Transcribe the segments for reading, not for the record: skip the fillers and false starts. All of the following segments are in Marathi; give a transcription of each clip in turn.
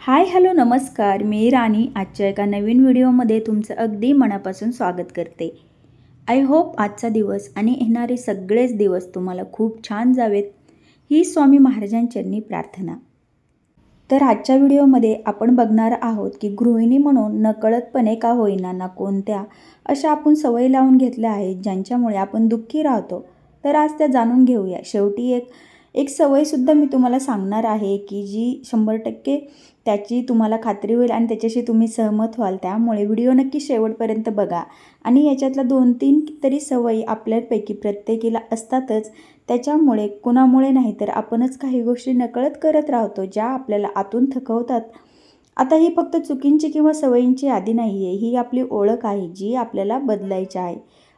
हाय हॅलो नमस्कार, मी राणी आजच्या एका नवीन व्हिडिओमध्ये तुमचं अगदी मनापासून स्वागत करते. आय होप आजचा दिवस आणि येणारे सगळेच दिवस तुम्हाला खूप छान जावेत, ही स्वामी महाराजांचरणी प्रार्थना. तर आजच्या व्हिडिओमध्ये आपण बघणार आहोत की गृहिणी म्हणून नकळतपणे का होईना ना कोणत्या अशा आपण सवयी लावून घेतल्या आहेत ज्यांच्यामुळे आपण दुःखी राहतो. तर आज त्या जाणून घेऊया. शेवटी एक एक सवयसुद्धा मी तुम्हाला सांगणार आहे की जी 100% त्याची तुम्हाला खात्री होईल आणि त्याच्याशी तुम्ही सहमत व्हाल. त्यामुळे व्हिडिओ नक्की शेवटपर्यंत बघा. आणि याच्यातल्या 2-3 तरी सवयी आपल्यापैकी प्रत्येकीला असतातच. त्याच्यामुळे कुणामुळे नाही तर आपणच काही गोष्टी नकळत करत राहतो ज्या आपल्याला आतून थकवतात. आता ही फक्त चुकींची किंवा सवयींची यादी नाही आहे, ही आपली ओळख आहे जी आपल्याला बदलायची आहे.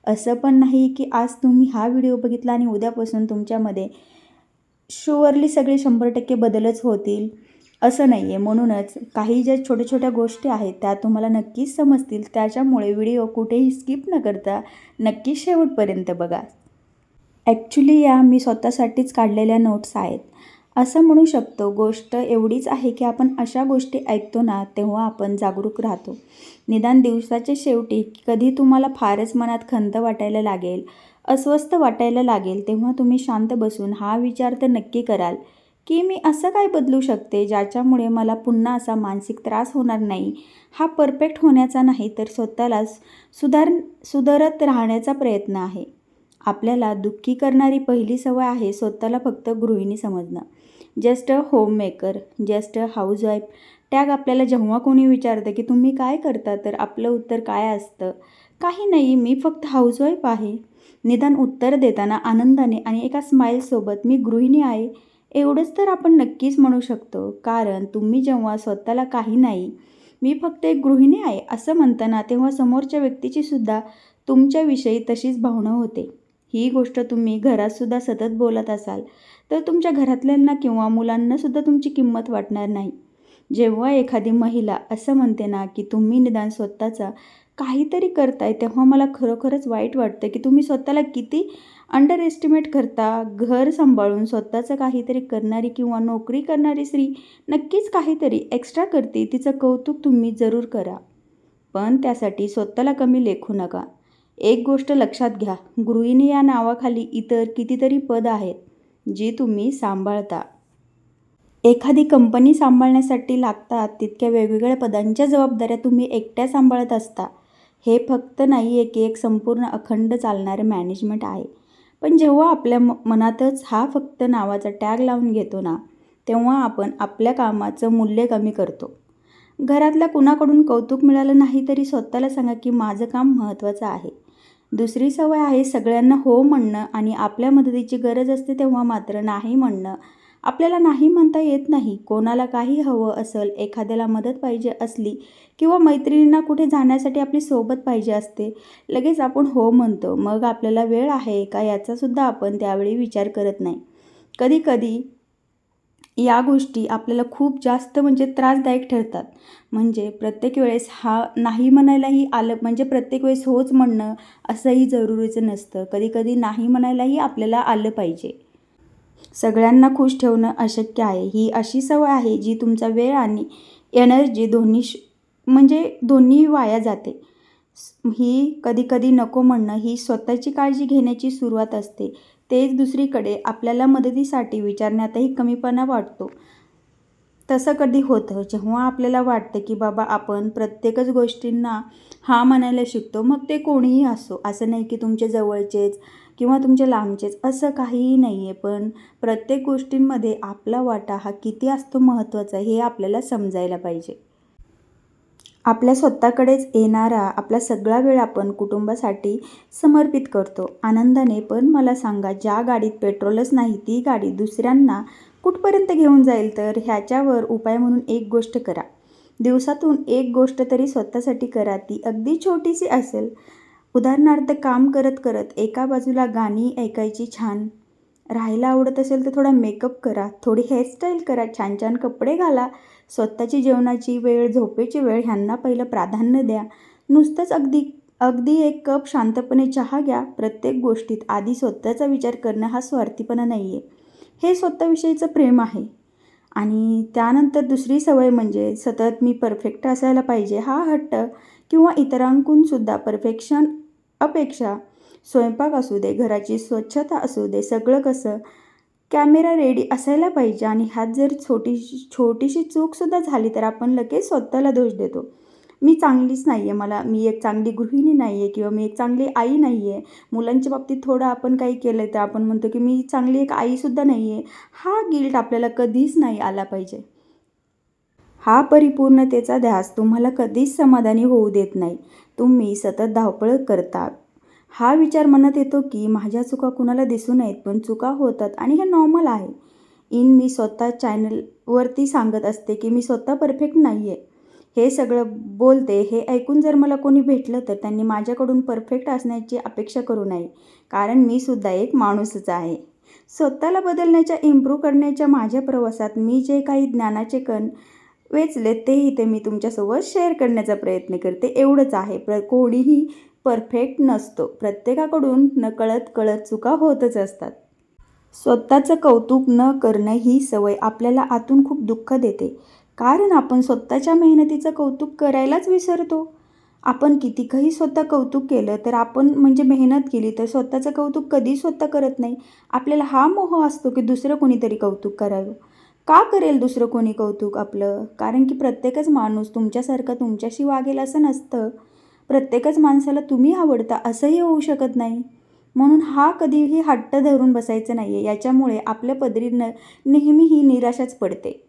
असं पण नाही की आज तुम्ही हा व्हिडिओ बघितला आणि उद्यापासून तुमच्यामध्ये शुअरली सगळे 100% बदलच होतील असं नाही आहे. म्हणूनच काही ज्या छोट्या छोट्या गोष्टी आहेत त्या तुम्हाला नक्कीच समजतील. त्याच्यामुळे व्हिडिओ कुठेही स्किप न करता नक्की शेवटपर्यंत बघा. ॲक्च्युली या मी स्वतःसाठीच काढलेल्या नोट्स आहेत असं म्हणू शकतो. गोष्ट एवढीच आहे की आपण अशा गोष्टी ऐकतो ना तेव्हा आपण जागरूक राहतो. निदान दिवसाच्या शेवटी कधी तुम्हाला फारच मनात खंत वाटायला लागेल, अस्वस्थ वाटायला लागेल, तेव्हा तुम्ही शांत बसून हा विचार तर नक्की कराल की मी असं काय बदलू शकते ज्याच्यामुळे मला पुन्हा असा मानसिक त्रास होणार नाही. हा परफेक्ट होण्याचा नाही तर स्वतःला सुधारत राहण्याचा प्रयत्न आहे. आपल्याला दुःखी करणारी पहिली सवय आहे स्वतःला फक्त गृहिणी समजणं. Just a homemaker, just a housewife tag आपल्याला जेव्हा कोणी विचारतं की तुम्ही काय करता तर आपलं उत्तर काय असतं? काही नाही, मी फक्त हाऊसवाईफ आहे. निदान उत्तर देताना आनंदाने आणि एका स्माईलसोबत मी गृहिणी आहे एवढंच तर आपण नक्कीच म्हणू शकतो. कारण तुम्ही जेव्हा स्वतःला काही नाही, मी फक्त एक गृहिणी आहे असं म्हणताना तेव्हा समोरच्या व्यक्तीची सुद्धा तुमच्याविषयी तशीच भावना होते. ही गोष्ट तुम्ही घरातसुद्धा सतत बोलत असाल तर तुमच्या घरातल्यांना किंवा मुलांनासुद्धा तुमची किंमत वाटणार नाही. जेव्हा एखादी महिला असं म्हणते ना की तुम्ही निदान स्वतःचा काहीतरी करताय तेव्हा मला खरोखरच वाईट वाटतं की तुम्ही स्वतःला किती अंडर एस्टिमेट करता. घर सांभाळून स्वतःचं काहीतरी करणारी किंवा नोकरी करणारी स्त्री नक्कीच काहीतरी एक्स्ट्रा करते, तिचं कौतुक तुम्ही जरूर करा. पण त्यासाठी स्वतःला कमी लेखू नका. एक गोष्ट लक्षात घ्या, गृहिणी या नावाखाली इतर कितीतरी पद आहेत जी तुम्ही सांभाळता. एखादी कंपनी सांभाळण्यासाठी लागतात तितक्या वेगवेगळ्या पदांच्या जबाबदाऱ्या तुम्ही एकट्या सांभाळत असता. हे फक्त नाही आहे की एक संपूर्ण अखंड चालणारं मॅनेजमेंट आहे. पण जेव्हा आपल्या मनातच हा फक्त नावाचा टॅग लावून घेतो ना तेव्हा आपण आपल्या कामाचं मूल्य कमी करतो. घरातल्या कुणाकडून कौतुक मिळालं नाही तरी स्वतःला सांगा की माझं काम महत्त्वाचं आहे. दुसरी सवय आहे सगळ्यांना हो म्हणणं आणि आपल्या मदतीची गरज असते तेव्हा मात्र नाही म्हणणं. आपल्याला नाही म्हणता येत नाही. कोणाला काही हवं असेल, एखाद्याला मदत पाहिजे असली किंवा मैत्रिणींना कुठे जाण्यासाठी आपली सोबत पाहिजे असते, लगेच आपण हो म्हणतो. मग आपल्याला वेळ आहे का याचासुद्धा आपण त्यावेळी विचार करत नाही. कधी-कधी या गोष्टी आपल्याला खूप जास्त त्रासदायक ठरतात. म्हणजे प्रत्येक वेळेस हा नाही म्हणायलाही आलं म्हणजे प्रत्येक वेळेस होच म्हणणं असंही जरुरीचं नसतं. कधी-कधी नाही म्हणायलाही आपल्याला आलं पाहिजे. सगळ्यांना खुश ठेवणं अशक्य आहे. ही अशी सवय आहे जी तुमचा वेळ आणि एनर्जी दोन्ही वाया जाते. ही कधी-कधी नको म्हणणं ही स्वतःची काळजी घेण्याची सुरुवात असते. तेच दुसरीकडे आपल्याला मदतीसाठी विचारण्यातही कमीपणा वाटतो. तसं कधी होतं जेव्हा आपल्याला वाटतं की बाबा आपण प्रत्येकच गोष्टींना हां म्हणायला शिकतो. मग ते कोणीही असो. असं नाही की तुमचे जवळचेच किंवा तुमचे लांबचेच असं काहीही नाही आहे. पण प्रत्येक गोष्टींमध्ये आपला वाटा हा किती असतो महत्त्वाचा हे आपल्याला समजायला पाहिजे. आपल्या स्वतःकडेच येणारा आपला सगळा वेळ आपण कुटुंबासाठी समर्पित करतो आनंदाने. पण मला सांगा, ज्या गाडीत पेट्रोलच नाही ती गाडी दुसऱ्यांना कुठपर्यंत घेऊन जाईल? तर ह्याच्यावर उपाय म्हणून एक गोष्ट करा. दिवसातून एक गोष्ट तरी स्वतःसाठी करा. ती अगदी छोटीशी असेल. उदाहरणार्थ काम करत करत एका बाजूला गाणी ऐकायची, छान राहायला आवडत असेल तर थोडा मेकअप करा, थोडी हेअरस्टाईल करा, छान छान कपडे घाला, स्वतःची जेवणाची वेळ, झोपेची वेळ ह्यांना पहिलं प्राधान्य द्या. नुसतंच अगदी अगदी एक कप शांतपणे चहा घ्या. प्रत्येक गोष्टीत आधी स्वतःचा विचार करणं हा स्वार्थीपणा नाही आहे. हे स्वतःविषयीचं प्रेम आहे. आणि त्यानंतर दुसरी सवय म्हणजे सतत मी परफेक्ट असायला पाहिजे हा हट्ट किंवा इतरांकडूनसुद्धा परफेक्शन अपेक्षा. स्वयंपाक असू दे, घराची स्वच्छता असू दे, सगळं कसं कॅमेरा रेडी असायला पाहिजे. आणि ह्यात जर छोटीशी चूकसुद्धा झाली तर आपण लगेच स्वतःला दोष देतो. मी चांगलीच नाही आहे, मी एक चांगली गृहिणी नाही आहे किंवा मी एक चांगली आई नाही आहे. मुलांच्या बाबतीत थोडं आपण काही केलं तर आपण म्हणतो की मी चांगली एक आईसुद्धा नाही आहे. हा गिल्ट आपल्याला कधीच नाही आला पाहिजे. हा परिपूर्णतेचा ध्यास तुम्हाला कधीच समाधानी होऊ देत नाही. तुम्ही सतत धावपळ करता. हा विचार मनात येतो की माझ्या चुका कुणाला दिसू नयेत, पण चुका होतात आणि हे नॉर्मल आहे. मी स्वतः चॅनलवरती सांगत असते की मी स्वतः परफेक्ट नाही आहे. हे सगळं बोलते हे ऐकून जर मला कोणी भेटलं तर त्यांनी माझ्याकडून परफेक्ट असण्याची अपेक्षा करू नये, कारण मी सुद्धा एक माणूसच आहे. स्वतःला बदलण्याच्या, इम्प्रूव्ह करण्याच्या माझ्या प्रवासात मी जे काही ज्ञानाचे कण वेचले ते इथे मी तुमच्यासोबत शेअर करण्याचा प्रयत्न करते. एवढंच आहे. कोणीही परफेक्ट नसतो. प्रत्येकाकडून नकळत कळत चुका होतच असतात. स्वतःचं कौतुक न करणं ही सवय आपल्याला आतून खूप दुःख देते, कारण आपण स्वतःच्या मेहनतीचं कौतुक करायलाच विसरतो. आपण कितीकही स्वतः कौतुक केलं तर आपण म्हणजे मेहनत केली तर स्वतःचं कौतुक कधी स्वतः करत नाही. आपल्याला हा मोह असतो की दुसरं कोणीतरी कौतुक करावं. का करेल दुसरं कोणी कौतुक आपलं? कारण की प्रत्येकच माणूस तुमच्यासारखं तुमच्याशी वागेल असं नसतं. प्रत्येकच माणसाला तुम्ही आवडता असंही होऊ शकत नाही. म्हणून हा कधीही हट्ट धरून बसायचं नाही आहे. याच्यामुळे आपल्या पदरी नेहमी ही निराशाच पडते.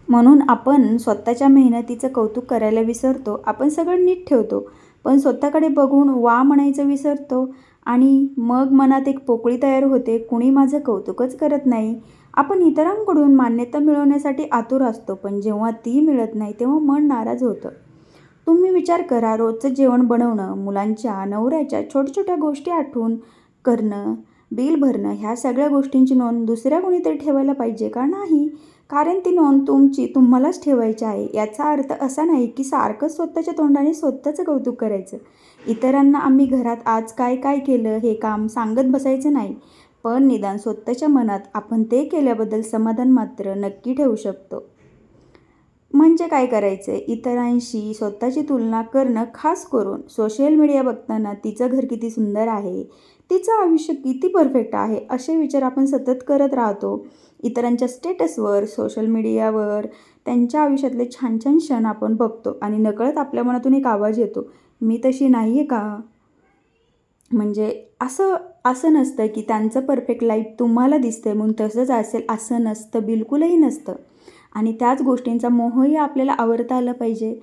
म्हणून आपण स्वतःच्या मेहनतीचं कौतुक करायला विसरतो. आपण सगळं नीट ठेवतो, पण स्वतःकडे बघून वा म्हणायचं विसरतो आणि मग मनात एक पोकळी तयार होते, कुणी माझं कौतुकच करत नाही. आपण इतरांकडून मान्यता मिळवण्यासाठी आतुर असतो, पण जेव्हा ती मिळत नाही तेव्हा मन नाराज होतं. तुम्ही विचार करा, रोजचं जेवण बनवणं, मुलांच्या, नवऱ्याच्या छोट्या-छोट्या गोष्टी आठवून करणं, बिल भरणं, ह्या सगळ्या गोष्टींची नोंद दुसऱ्या कोणीतरी ठेवायला पाहिजे का? नाही. कारण ती नोंद तुम्हालाच ठेवायची आहे. याचा अर्थ असा नाही की सारखंच स्वतःच्या तोंडाने स्वतःचं कौतुक करायचं. इतरांना आम्ही घरात आज काय काय केलं हे काम सांगत बसायचं नाही, पण निदान स्वतःच्या मनात आपण ते केल्याबद्दल समाधान मात्र नक्की ठेवू शकतो. म्हणजे काय करायचं आहे, इतरांशी स्वतःची तुलना करणं, खास करून सोशल मीडिया बघताना तिचं घर किती सुंदर आहे, तिचं आयुष्य किती परफेक्ट आहे, असे विचार आपण सतत करत राहतो. इतरांच्या स्टेटसवर, सोशल मीडियावर त्यांच्या आयुष्यातले छान छान क्षण आपण बघतो आणि नकळत आपल्या मनातून एक आवाज येतो, मी तशी नाही आहे का? म्हणजे असं असं नसतं की त्यांचं परफेक्ट लाईफ तुम्हाला दिसतंय म्हणून तसंच असेल असं नसतं, बिलकुलही नसतं. आणि त्याच गोष्टींचा मोहही आपल्याला आवरता आलं पाहिजे.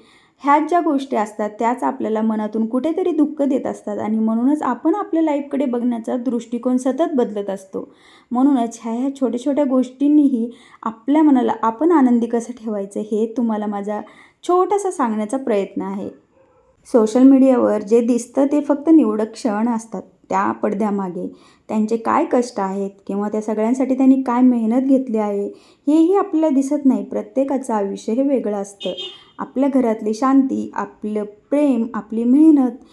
ह्याच ज्या गोष्टी असतात त्याच आपल्याला मनातून कुठेतरी दुःख देत असतात आणि म्हणूनच आपण आपल्या लाईफकडे बघण्याचा दृष्टिकोन सतत बदलत असतो. म्हणूनच ह्या छोट्या छोट्या गोष्टींनीही आपल्या मनाला आपण आनंदी कसं ठेवायचं हे तुम्हाला माझा छोटासा सांगण्याचा प्रयत्न आहे. सोशल मीडियावर जे दिसतं ते फक्त निवडक क्षण असतात. त्या पडद्यामागे त्यांचे काय कष्ट आहेत किंवा त्या सगळ्यांसाठी त्यांनी काय मेहनत घेतली आहे हेही आपल्याला दिसत नाही. प्रत्येकाचं आयुष्य हे वेगळं असतं. आपल्या घरातली शांती, आपलं प्रेम, आपली मेहनत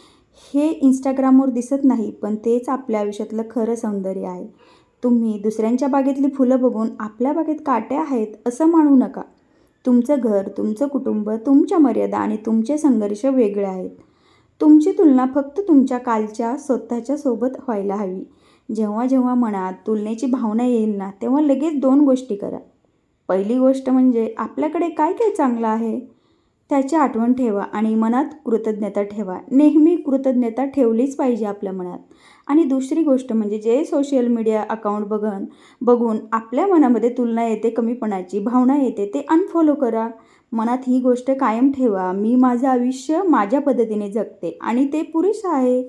हे इंस्टाग्रामवर दिसत नाही, पण तेच आपल्या आयुष्यातलं खरं सौंदर्य आहे. तुम्ही दुसऱ्यांच्या बागेतली फुलं बघून आपल्या बागेत काटे आहेत असं मानू नका. तुमचं घर, तुमचं कुटुंब, तुमच्या मर्यादा आणि तुमचे संघर्ष वेगळे आहेत. तुमची तुलना फक्त तुमच्या कालच्या स्वतःच्या सोबत व्हायला हवी. जेव्हा जेव्हा मनात तुलनेची भावना येईल ना, तेव्हा लगेच 2 गोष्टी करा. पहिली गोष्ट म्हणजे आपल्याकडे काय काय चांगलं आहे त्याची आठवण ठेवा आणि मनात कृतज्ञता ठेवा. नेहमी कृतज्ञता ठेवलीच पाहिजे आपल्या मनात. आणि दुसरी गोष्ट म्हणजे जे सोशल मीडिया अकाउंट बघून आपल्या मनामध्ये तुलना येते, कमीपणाची भावना येते, ते अनफॉलो करा. मनात ही गोष्ट कायम ठेवा, मी माझं आयुष्य माझ्या पद्धतीने जगते आणि ते पुरेसं आहे.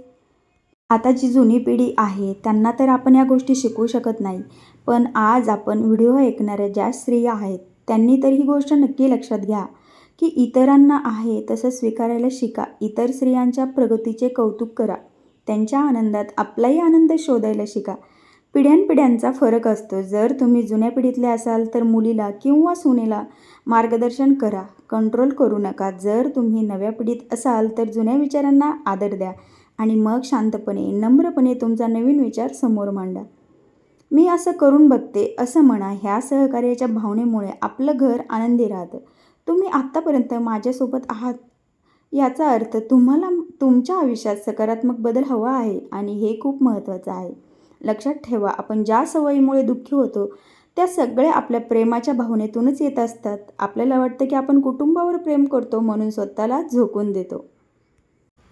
आता जी जुनी पिढी आहे त्यांना तर आपण या गोष्टी शिकवू शकत नाही, पण आज आपण व्हिडिओ ऐकणाऱ्या ज्या स्त्रिया आहेत त्यांनी तर ही गोष्ट नक्की लक्षात घ्या की इतरांना आहे तसं स्वीकारायला शिका. इतर स्त्रियांच्या प्रगतीचे कौतुक करा. त्यांच्या आनंदात आपलाही आनंद शोधायला शिका. पिढ्यानपिढ्यांचा फरक असतो. जर तुम्ही जुन्या पिढीतले असाल तर मुलीला किंवा सुनेला मार्गदर्शन करा, कंट्रोल करू नका. जर तुम्ही नव्या पिढीत असाल तर जुन्या विचारांना आदर द्या आणि मग शांतपणे, नम्रपणे तुमचा नवीन विचार समोर मांडा. मी असं करून बघते असं म्हणा. ह्या सहकार्याच्या भावनेमुळे आपलं घर आनंदी राहतं. तुम्ही आत्तापर्यंत माझ्यासोबत आहात याचा अर्थ तुम्हाला तुमच्या आयुष्यात सकारात्मक बदल हवा आहे आणि हे खूप महत्त्वाचं आहे. लक्षात ठेवा, आपण ज्या सवयीमुळे दुःखी होतो त्या सगळ्या आपल्या प्रेमाच्या भावनेतूनच येत असतात. आपल्याला वाटतं की आपण कुटुंबावर प्रेम करतो म्हणून स्वतःला झोकून देतो.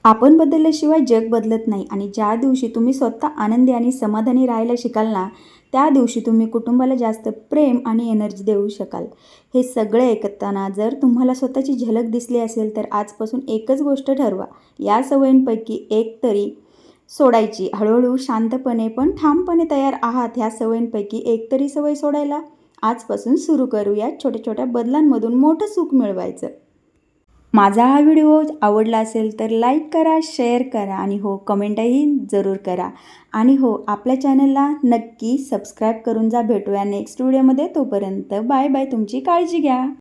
आपण बदलल्याशिवाय जग बदलत नाही आणि ज्या दिवशी तुम्ही स्वतः आनंदी आणि समाधानी राहायला शिकाल ना, त्या दिवशी तुम्ही कुटुंबाला जास्त प्रेम आणि एनर्जी देऊ शकाल. हे सगळे ऐकताना जर तुम्हाला स्वतःची झलक दिसली असेल तर आजपासून एकच गोष्ट ठरवा. या सवयींपैकी एक तरी सोडायची. हळूहळू, शांतपणे पण ठामपणे तयार आहात ह्या सवयींपैकी एक तरी सवय सोडायला? आजपासून सुरू करूया छोट्या छोट्या बदलांमधून मोठं सुख मिळवायचं. माझा हा व्हिडिओ आवडला असेल तर लाईक करा, शेअर करा आणि हो, कमेंटही जरूर करा. आणि हो, आपल्या चॅनलला नक्की सबस्क्राईब करून जा. भेटूया नेक्स्ट व्हिडिओमध्ये. तोपर्यंत बाय बाय. तुमची काळजी घ्या.